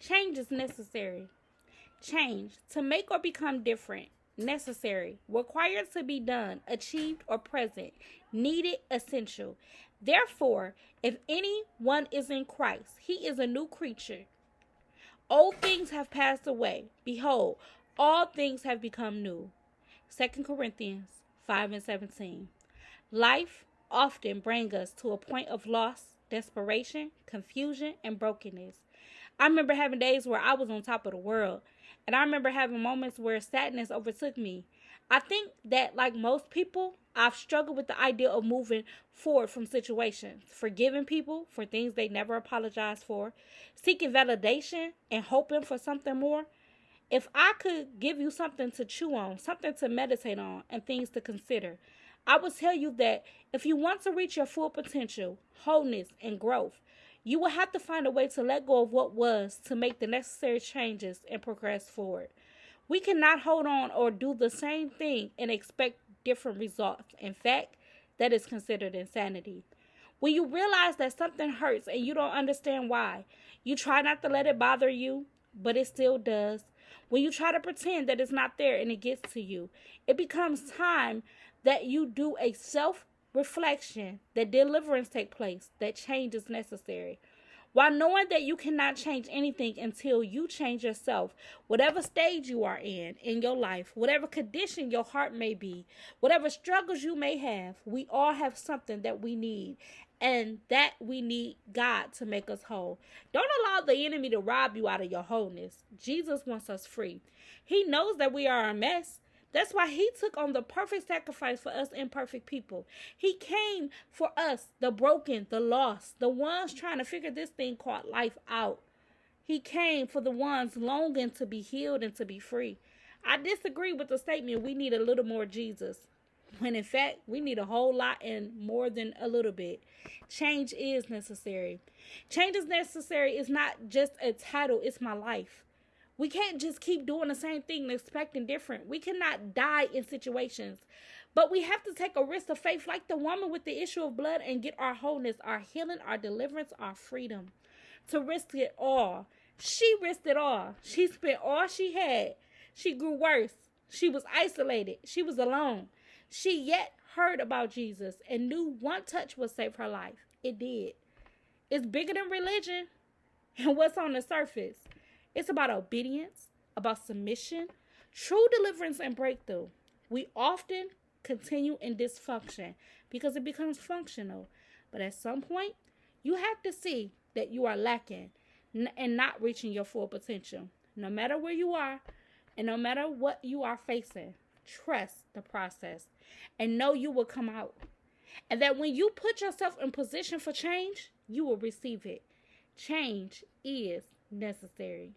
Change is necessary. Change, to make or become different, necessary, required to be done, achieved or present, needed, essential. Therefore, if anyone is in Christ, he is a new creature. Old things have passed away. Behold, all things have become new. 2 Corinthians 5 and 17. Life often brings us to a point of loss, desperation, confusion, and brokenness. I remember having days where I was on top of the world, and I remember having moments where sadness overtook me. I think that, like most people, I've struggled with the idea of moving forward from situations, forgiving people for things they never apologized for, seeking validation and hoping for something more. If I could give you something to chew on, something to meditate on, and things to consider, I would tell you that if you want to reach your full potential, wholeness, and growth, you will have to find a way to let go of what was to make the necessary changes and progress forward. We cannot hold on or do the same thing and expect different results. In fact, that is considered insanity. When you realize that something hurts and you don't understand why, you try not to let it bother you, but it still does. When you try to pretend that it's not there and it gets to you, it becomes time that you do a self reflection, that deliverance take place, that change is necessary. While knowing that you cannot change anything until you change yourself, whatever stage you are in your life, whatever condition your heart may be, whatever struggles you may have, we all have something that we need. And that we need God to make us whole. Don't allow the enemy to rob you out of your wholeness. Jesus wants us free. He knows that we are a mess. That's why he took on the perfect sacrifice for us imperfect people. He came for us, the broken, the lost, the ones trying to figure this thing called life out. He came for the ones longing to be healed and to be free. I disagree with the statement we need a little more Jesus, when in fact we need a whole lot and more than a little bit. Change is necessary. Change is necessary is not just a title, it's my life. We can't just keep doing the same thing and expecting different. We cannot die in situations. But we have to take a risk of faith like the woman with the issue of blood and get our wholeness, our healing, our deliverance, our freedom. To risk it all. She risked it all. She spent all she had. She grew worse. She was isolated. She was alone. She yet heard about Jesus and knew one touch would save her life. It did. It's bigger than religion and what's on the surface. It's about obedience, about submission, true deliverance and breakthrough. We often continue in dysfunction because it becomes functional. But at some point, you have to see that you are lacking and not reaching your full potential. No matter where you are and no matter what you are facing, trust the process and know you will come out. And that when you put yourself in position for change, you will receive it. Change is necessary.